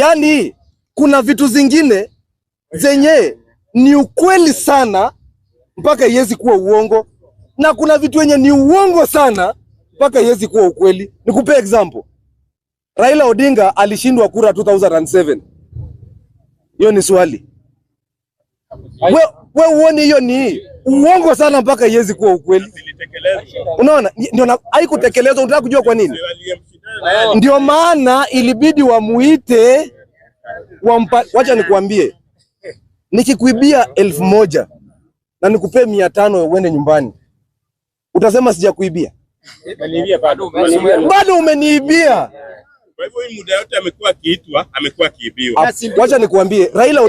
Yani kuna vitu zingine zenye ni ukweli sana mpaka iwezi kuwa uongo, na kuna vitu wenye ni uongo sana mpaka iwezi kuwa ukweli. Nikupe example. Raila Odinga alishindwa kura 2007. Hiyo ni swali. We uone hiyo ni uongo sana mpaka iwezi kuwa ukweli. Unaona? Ndio haikutekelezwa. Unataka kujua kwa nini? Ndio maana ilibidi wamuite wacha nikuambie. Nikikuibia 1000 na nikupe 500 uende nyumbani, utasema sijakuibia? Bado umeniibia. Kwa hivyo hii muda yote amekuwa akiibiwa. Wacha nikuambie, Raila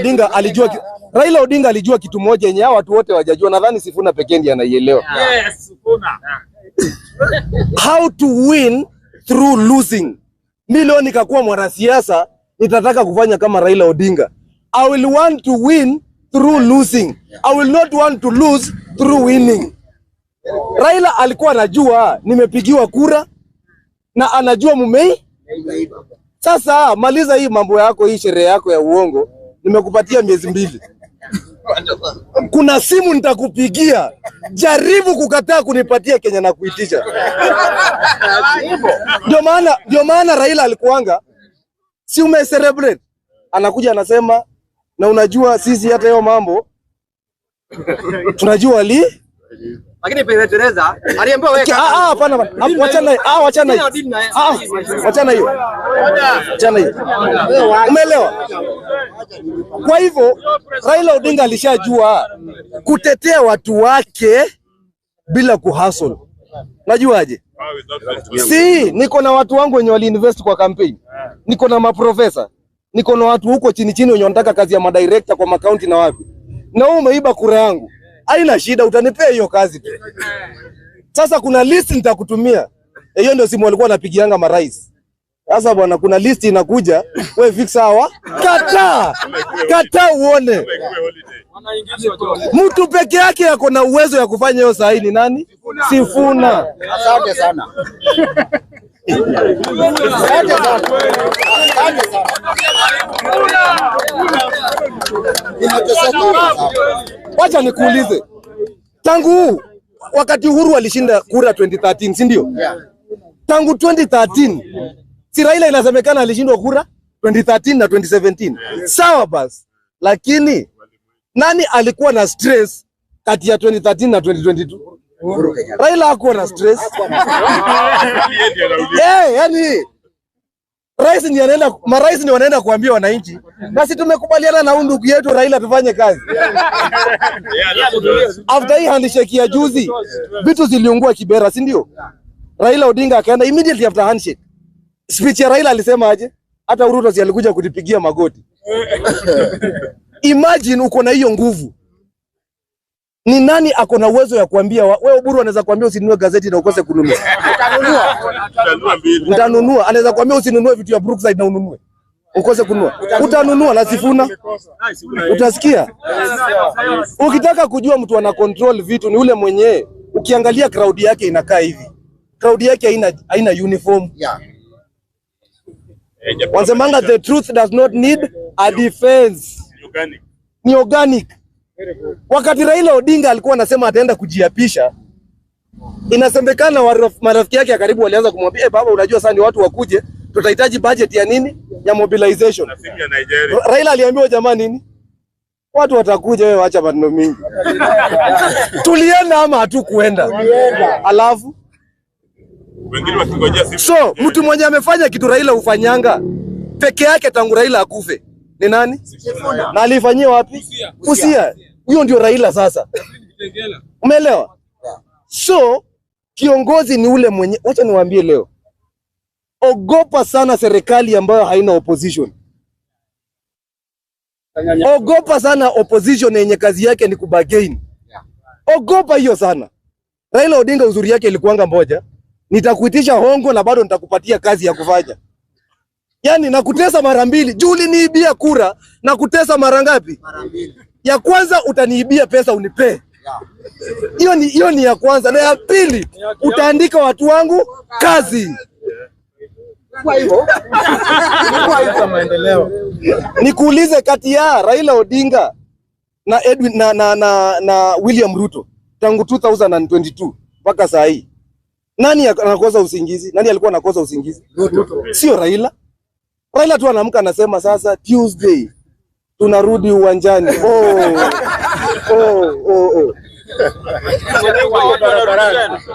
Odinga alijua kitu moja yenye hao watu wote wajajua. Nadhani Sifuna pekee ndiye anaielewa. Yes, Sifuna. How to win through losing. Mimi leo nikakuwa mwanasiasa, nitataka kufanya kama Raila Odinga. I will want to win through losing. I will not want to lose through winning. Raila alikuwa anajua nimepigiwa kura na anajua mumei. Sasa maliza hii mambo yako, hii sherehe yako ya uongo. Nimekupatia miezi 2. Kuna simu nitakupigia. Jaribu kukataa kunipatia Kenya na kuitisha. Ndio maana Raila alikuanga si celebrate. Anakuja anasema, na unajua sisi hata hiyo mambo tunajua lakini Peter Teresa aliambiwa weka. Hapana, wachana hiyo. Umeelewa? Kwa hivyo Raila Odinga alishajua kutetea watu wake bila kuhustle. Unajuaje? Si niko na watu wangu wenye wali invest kwa campaign. Niko na maprofesa. Niko na watu huko chini chini wenye wanataka kazi ya madirector kwa makaunti na wapi. Na wewe umeiba kura yangu. Haina shida, utanipea hiyo kazi tu. Sasa kuna list nitakutumia. Hiyo ndio simu walikuwa wanapigianga marais. Sasa bwana, kuna list inakuja, wewe fix sawa? Kata uone. Mtu peke yake yako na uwezo ya kufanya hiyo saa hii ni nani? Sifuna. Asante sana. Wacha nikuulize. Tangu wakati Uhuru alishinda kura 2013, si ndio? Tangu 2013, si Raila inasemekana alishindwa kura 2013 na 2017. Sawa basi. Lakini nani alikuwa na stress kati ya 2013 na 2022? Raila hakuwa na stress. Yani marais ni wanaenda kuambia wananchi, basi tumekubaliana na ndugu yetu Raila tufanye kazi. After hii handshake ya juzi, vitu ziliungua Kibera, si ndio? Raila Odinga akaenda immediately after handshake. Speech ya Raila alisema aje? Hata Ruto si alikuja kutupigia magoti. Imagine uko na hiyo nguvu. Ni nani ako na uwezo ya kuambia wewe Oburu anaweza kuambia usinunue gazeti na ukose kununua? Utanunua. Anaweza kuambia usinunue vitu ya Brookside na ununue. Ukose kununua. Utanunua na Sifuna. Utasikia? Ukitaka kujua mtu ana control vitu ni ule mwenyewe. Ukiangalia crowd yake inakaa hivi. Crowd yake haina uniform. Wansemanga the truth does not need a defense. Ni organic. Wakati Raila Odinga alikuwa anasema ataenda kujiapisha, inasemekana marafiki yake ya karibu walianza kumwambia, baba unajua sana ni watu wakuje, tutahitaji budget ya nini? Ya mobilization. Raila aliambiwa jamani nini? Watu watakuja, wewe acha maneno mingi. Tulienda ama hatukuenda? Alafu wengine wakingojea so mtu mwenye amefanya kitu Raila ufanyanga peke yake tangu Raila akufe ni nani? Na alifanyia wapi? Busia. Hiyo ndio Raila sasa. Umeelewa? So kiongozi ni ule mwenye, wacha niwaambie leo. Ogopa sana serikali ambayo haina opposition. Ogopa sana opposition yenye kazi yake ni kubagain. Ogopa hiyo sana. Raila Odinga uzuri yake ilikuanga moja, nitakuitisha hongo na bado nitakupatia kazi ya kufanya. Yani nakutesa mara mbili. Juli niibia kura na kutesa mara ngapi? Mara mbili. Ya kwanza utaniibia pesa unipe. Hiyo ni ya kwanza, na ya pili utaandika watu wangu kazi. Kwa hivyo maendeleo. Nikuulize, kati ya Raila Odinga na Edwin na William Ruto tangu 2022 mpaka saa hii, nani anakosa usingizi? Nani alikuwa anakosa usingizi? Ruto. Sio Raila. Raila tu anaamka anasema sasa Tuesday tunarudi uwanjani.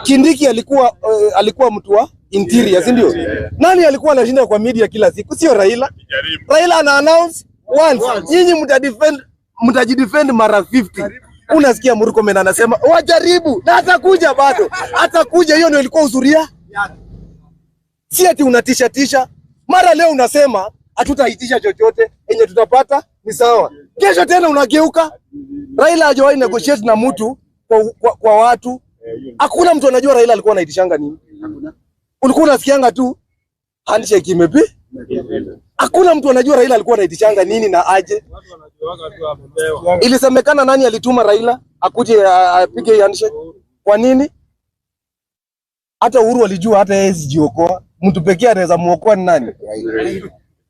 Kindiki alikuwa mtu wa interior, si ndio? Nani alikuwa anashinda kwa media kila siku? Sio Raila. Raila ana announce once, nyinyi mtajidefend mara 50. Unasikia Murkomen anasema wajaribu, na atakuja bado. Atakuja, hiyo ndio ilikuwa uzuria. Si ati unatisha. Mara leo unasema hatutaitisha chochote, yenye tutapata ni sawa. Kesho tena unageuka. Raila hajawahi negotiate na mtu kwa watu. Hakuna mtu anajua Raila alikuwa anaitishanga nini. Ulikuwa unasikianga tu handshake imepi. Hakuna mtu anajua Raila alikuwa anaitishanga nini na aje. Ilisemekana nani alituma Raila akuje apige handshake? Kwa nini? Hata Uhuru alijua hata yeye sijiokoa. Mtu pekee anaweza muokoa ni nani?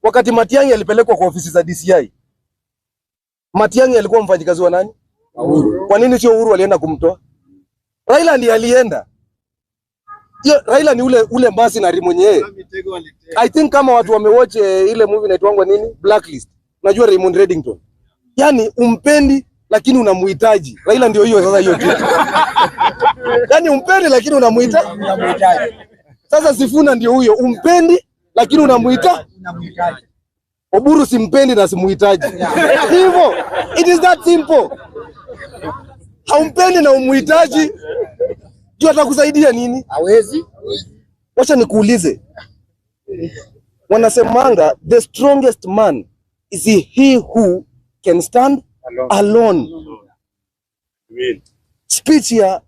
Wakati Matiang'i alipelekwa kwa ofisi za DCI, Matiang'i alikuwa mfanyikazi wa nani? Uhuru. Kwa nini sio Uhuru alienda kumtoa? Raila ndiye alienda. Raila ni ule mercenary mwenyewe. I think kama watu wamewatch ile movie inaitwa nini? Blacklist. Unajua Raymond Reddington. Yaani umpendi lakini unamuhitaji. Raila ndio hiyo sasa hiyo kitu. Yaani umpendi lakini unamuhitaji. Sasa Sifuna ndio huyo, umpendi lakini unamuhitaji. Oburu simpendi na simuhitaji. Hivyo, it is that simple. Haumpendi na umuhitaji, jua atakusaidia nini? Hawezi. Wacha nikuulize. Wanasemanga the strongest man is he who can stand alone. Speech ya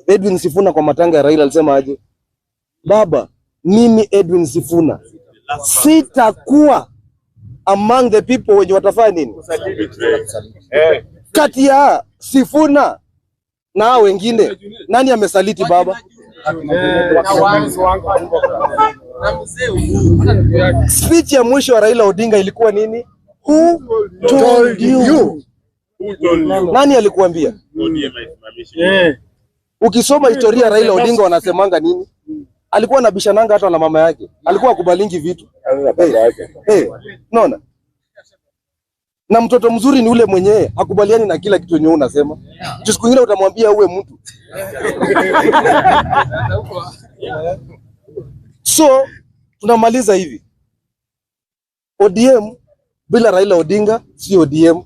Edwin Sifuna kwa matanga ya Raila alisema aje? Baba, mimi Edwin Sifuna sitakuwa among the people wenye watafanya nini? Kati ya Sifuna na wengine nani amesaliti baba? Speech ya mwisho wa Raila Odinga ilikuwa nini? Who told you? Nani alikuambia? Ukisoma historia Raila Odinga wanasemanga nini? Alikuwa anabishananga hata na mama yake. Alikuwa akubalingi vitu. Unaona? Na mtoto mzuri ni ule mwenyewe hakubaliani na kila kitu yenye unasema. Siku nyingine utamwambia uwe mtu. So tunamaliza hivi. ODM bila Raila Odinga si ODM.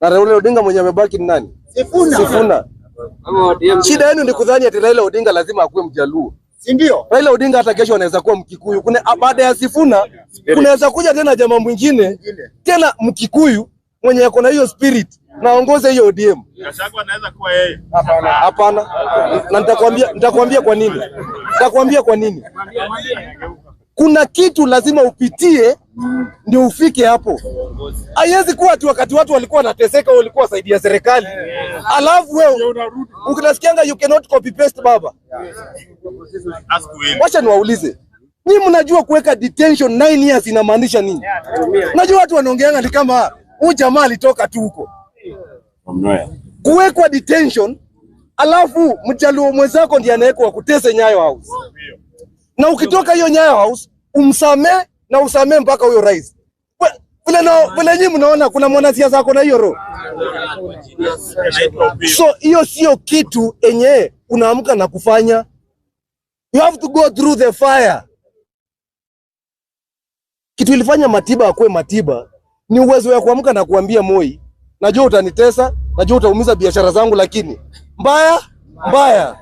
Na Raila Odinga mwenye amebaki ni nani? Sifuna. Shida yenu ni kudhani ati Raila Odinga lazima akuwe Mjaluo. Si ndio? Raila Odinga hata kesho anaweza kuwa Mkikuyu. Baada ya Sifuna kunaweza kuja tena jamaa mwingine tena Mkikuyu mwenye yako na hiyo spirit naongoze hiyo ODM. Gachagua anaweza kuwa yeye. Hapana. Na nitakwambia kwa nini. Nitakwambia kwa nini. Kuna kitu lazima upitie ndio ufike hapo. Haiwezi kuwa tu wakati watu walikuwa wanateseka walikuwa saidia serikali. Alafu wewe ukisikianga you cannot copy paste baba. Wacha niwaulize. Nyinyi mnajua kuweka detention 9 years inamaanisha nini? Unajua watu wanaongeanga ni kama huyu jamaa alitoka tu huko. Kuwekwa detention alafu Mjaluo mwenzako ndiye anawekwa kutese Nyayo House. Na ukitoka hiyo Nyayo House umsamee na usamee mpaka huyo rais. Vile nyinyi mnaona kuna mwanasiasa wako na hiyo roho. So hiyo sio kitu enye unaamka na kufanya. You have to go through the fire. Kitu ilifanya Matiba akuwe Matiba ni uwezo wa kuamka na kuambia Moi, najua utanitesa, najua utaumiza biashara zangu lakini mbaya.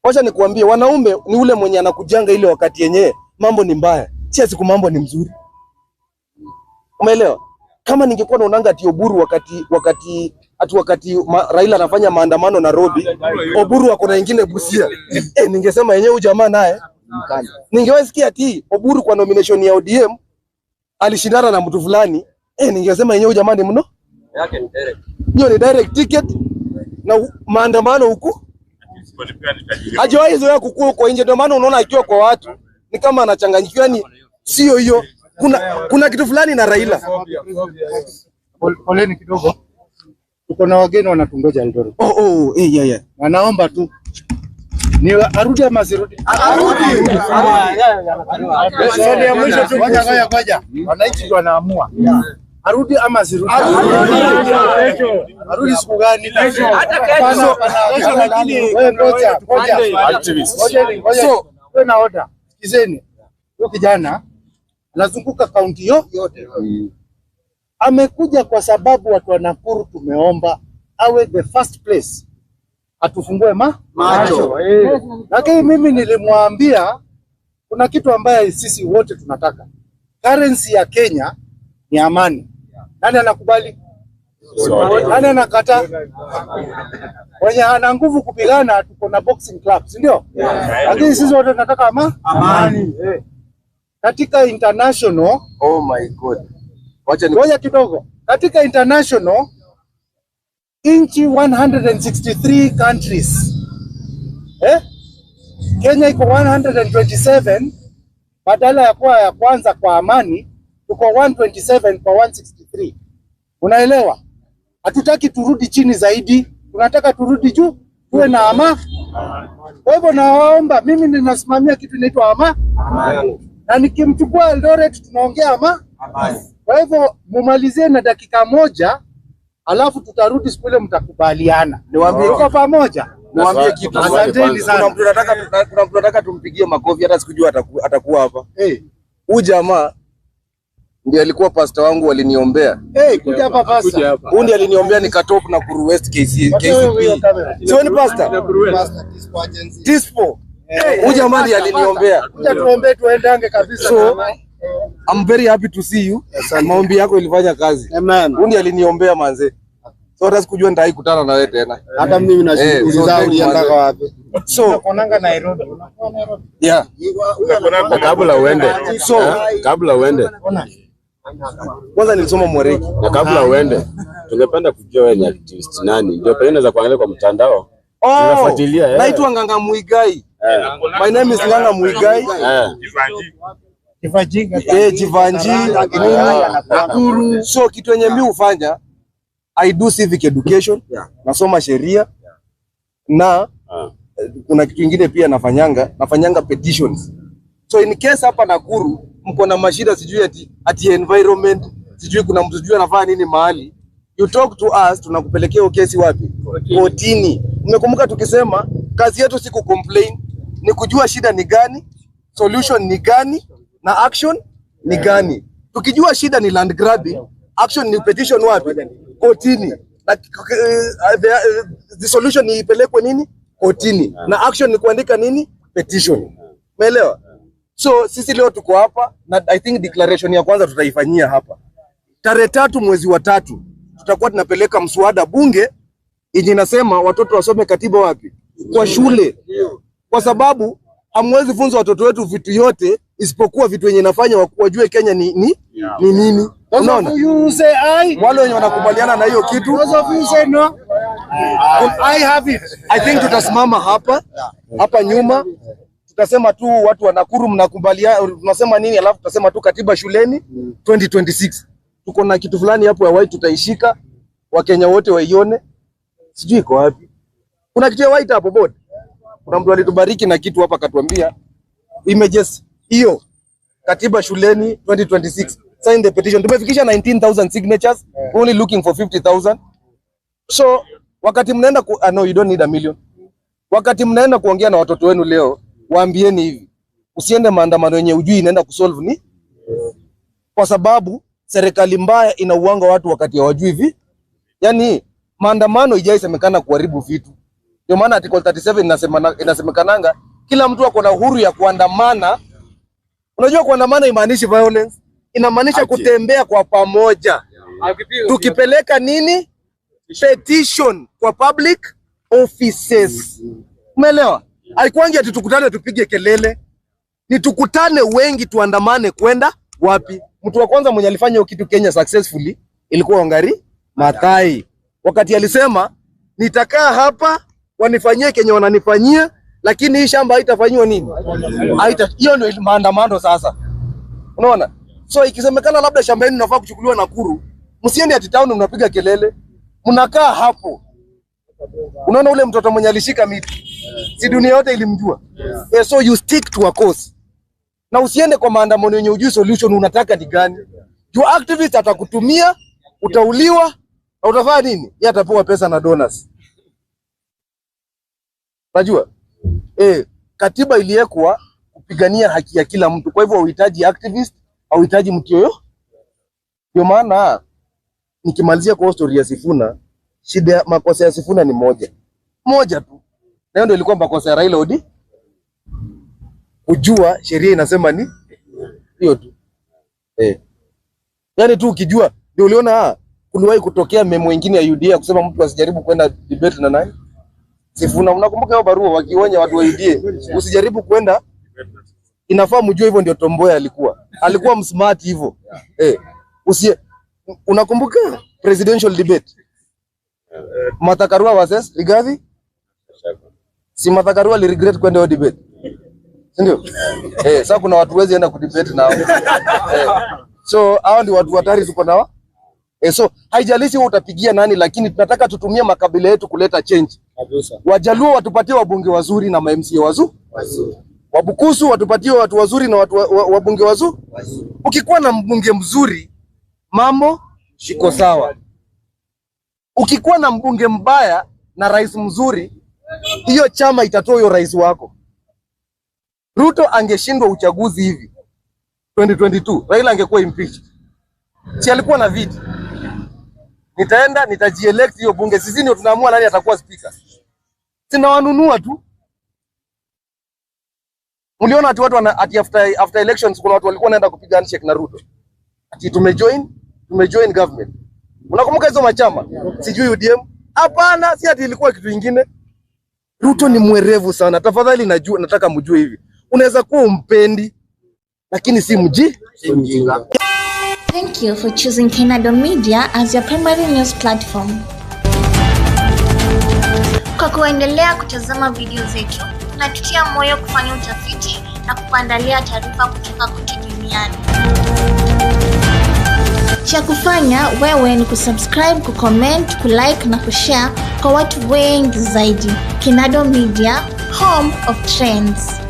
Wacha nikuambie, wanaume ni ule mwenye anakujanga ile wakati yenyewe mambo ni mbaya, si siku mambo ni mzuri. Umeelewa? Kama ningekuwa naonanga ati Oburu wakati Raila anafanya maandamano Nairobi, Oburu ako na nyingine Busia. Ningesema yenyewe jamaa naye ningewasikia ati Oburu kwa nomination ya ODM alishindana na mtu fulani, ningesema yenyewe jamaa ni mno yake direct. Hiyo ni direct ticket na maandamano huko. Hajawahi zoea kukua huko nje, ndio maana unaona akiwa kwa watu ni kama anachanganyikiwa, yani sio hiyo. Kuna kitu fulani na Raila. Poleni kidogo. Tuko na wageni wanatungoja Eldoret. Yeah. Wanaomba tu ni arudi ama asirudi? Arudi. Swali ya mwisho tu, ngoja. Wananchi ndio wanaamua. Arudi ama asirudi? Arudi siku gani? Hata kesho. Lakini wewe ngoja. So, wewe na order. Sikizeni. Huyo kijana anazunguka kaunti yote. Amekuja kwa sababu watu wa Nakuru tumeomba awe the first place atufungue macho. Lakini mimi nilimwambia kuna kitu ambaye sisi wote tunataka. Currency ya Kenya ni amani. Nani anakubali? Nani anakataa? Wenye ana nguvu kupigana tuko na boxing club, si ndio? Lakini sisi wote tunataka amani. Katika international, Oh my God. Ngoja kidogo. Katika international inchi 163 countries. Kenya iko 127, badala ya kuwa ya kwanza kwa amani, tuko 127 kwa 163. Unaelewa? Hatutaki turudi chini zaidi, tunataka turudi juu, tuwe na amani. Kwa hivyo nawaomba, mimi ninasimamia kitu inaitwa amani. Na nikimchukua Eldoret tunaongea amani. Kwa hivyo mumalizie na dakika moja, alafu tutarudi siku ile mtakubaliana. Niwaambie tuko pamoja. Niwaambie kitu. Asanteni sana. Kuna mtu anataka tumpigie makofi, hata sikujua atakuwa hapa. Huyu jamaa ndiye alikuwa pastor wangu, waliniombea. Kuja hapa pastor. Huyu ndiye aliniombea nikatop na Kuru West KCP. Sio ni pastor? Tispo. Huyu jamaa ndiye aliniombea. Kuja tuombe tuendange kabisa. So I'm very happy to see you. Maombi yako ilifanya kazi. Amen. Huyu ndiye aliniombea manze. So hata sikujua nitaikutana na wewe tena. Hata mimi na shughuli zangu niendaka wapi? So Konanga Nairobi. yeah. Kabla uende. Kwanza nilisoma Mwareki. Na kabla uende, tungependa kujua wewe ni activist nani? Ndio pale unaweza kuangalia kwa mtandao. Tunafuatilia. Naitwa Nganga Muigai. My name is Nganga Muigai. Jivanji, Nakuru. So kitu yenye mimi hufanya, I do civic education, nasoma sheria na kuna kitu kingine pia nafanyanga petitions. So in case hapa Nakuru mko na mashida, sijui ati environment, sijui kuna mtu sijui anafanya nini mahali, you talk to us, tunakupelekea kesi wapi? Kotini. Mmekumbuka tukisema kazi yetu si ku complain, ni kujua shida ni gani, solution ni gani na action ni gani. Tukijua shida ni land grabbing, action ni petition wapi? Kotini. Na the solution ni ipelekwe nini? Kotini. Na action ni kuandika nini? Petition. Umeelewa? So sisi leo tuko hapa na I think declaration ya kwanza tutaifanyia hapa. Tarehe 3 mwezi wa 3 tutakuwa tunapeleka mswada bunge yenye inasema watoto wasome katiba wapi? Kwa shule. Kwa sababu hamwezi funza watoto wetu vitu yote isipokuwa vitu yenye nafanya wajue Kenya ni nini. Unaona? Wale wenye wanakubaliana na hiyo kitu. I have it. I think tutasimama hapa nyuma. Tutasema tu watu wa Nakuru mnakubaliana, tunasema nini, alafu tutasema tu katiba shuleni 2026. Tuko na kitu fulani hapo ya white tutaishika, Wakenya wote waione. Sijui iko wapi. Kuna kitu ya white hapo board. Kuna mtu alitubariki na kitu hapa akatuambia images hiyo katiba shuleni 2026. Sign the petition. Tumefikisha 19,000 signatures. Only looking for 50,000. So wakati mnaenda no, you don't need a million. Wakati mnaenda kuongea na watoto wenu leo, waambieni hivi. Usiende maandamano yenye ujui inaenda kusolve ni. Kwa sababu serikali mbaya inauanga watu wakati hawajui hivi. Yaani maandamano haijasemekana kuharibu vitu. Ndio maana article 37 inasemekananga kila mtu ako na uhuru ya kuandamana. Unajua kuandamana imaanishi violence, inamaanisha kutembea kwa pamoja. Tukipeleka nini? Petition kwa public offices. Umeelewa? Haikuangi ati tukutane tupige kelele. Ni tukutane wengi tuandamane kwenda wapi? Mtu wa kwanza mwenye alifanya hiyo kitu Kenya successfully ilikuwa Wangari Maathai. Wakati alisema nitakaa hapa wanifanyie kenye wananifanyia, lakini hii shamba haitafanywa nini? Hiyo ndio maandamano sasa. Unaona? So ikisemekana labda shamba hili linafaa kuchukuliwa Nakuru, msiende ati town mnapiga kelele. Mnakaa hapo. Unaona ule mtoto mwenye alishika miti. Si dunia yote ilimjua. So you stick to a cause. Na usiende kwa maandamano yenye ujui solution unataka ni gani. Your activist atakutumia, utauliwa, na utafanya nini? Yeye atapewa pesa na donors. Unajua? Katiba iliwekwa kupigania haki ya kila mtu. Kwa hivyo uhitaji activist, uhitaji mtu yoyo. Ndio maana nikimalizia kwa story ya Sifuna, shida makosa ya Sifuna ni moja tu. Na ndio ilikuwa makosa ya Raila Odinga. Kujua sheria inasema ni hiyo tu. Yaani tu ukijua ndio uliona kuliwahi kutokea memo nyingine ya UDA kusema mtu asijaribu kwenda debate na nani? Sifuna. Unakumbuka hiyo barua wakionya watu wa UDA usijaribu kwenda, inafaa mjue hivyo ndio Tomboya alikuwa msmart hivyo. Unakumbuka presidential debate? Martha Karua versus Rigathi? Si Martha Karua li regret kwenda hiyo debate. Ndio? Sasa kuna watu wezi enda kudebate nao. So hao ndio watu hatari tuko nao. So haijalishi wewe utapigia nani, lakini tunataka tutumie makabila yetu kuleta change. Wajaluo watupatie wabunge wazuri na MCA wazuri. Wabukusu watupatie watu wazuri na watu wabunge wazuri. Ukikuwa na mbunge mzuri, mambo shiko sawa. Ukikuwa na mbunge mbaya na rais mzuri, hiyo chama itatoa hiyo rais wako. Ruto angeshindwa uchaguzi hivi 2022, Raila angekuwa impeached. Si alikuwa na viti. Nitaenda nitajielect hiyo bunge. Sisi ndio tunaamua nani atakuwa speaker. Sinawanunua tu. Mliona ati watu ati after elections kuna watu walikuwa wanaenda kupiga handshake na Ruto. Ati tumejoin government. Unakumbuka hizo machama? Sijui UDM. Hapana, si ati ilikuwa kitu kingine. Ruto ni mwerevu sana. Tafadhali nataka mjue hivi. Unaweza kuwa umpendi lakini si mjinga. Thank you for choosing Kenado Media as your primary news platform. Kwa kuendelea kutazama video zetu, tunatutia moyo kufanya utafiti na kukuandalia taarifa kutoka kote duniani. Cha kufanya wewe ni kusubscribe, kucomment, kulike na kushare kwa watu wengi zaidi. Kenado Media, home of trends.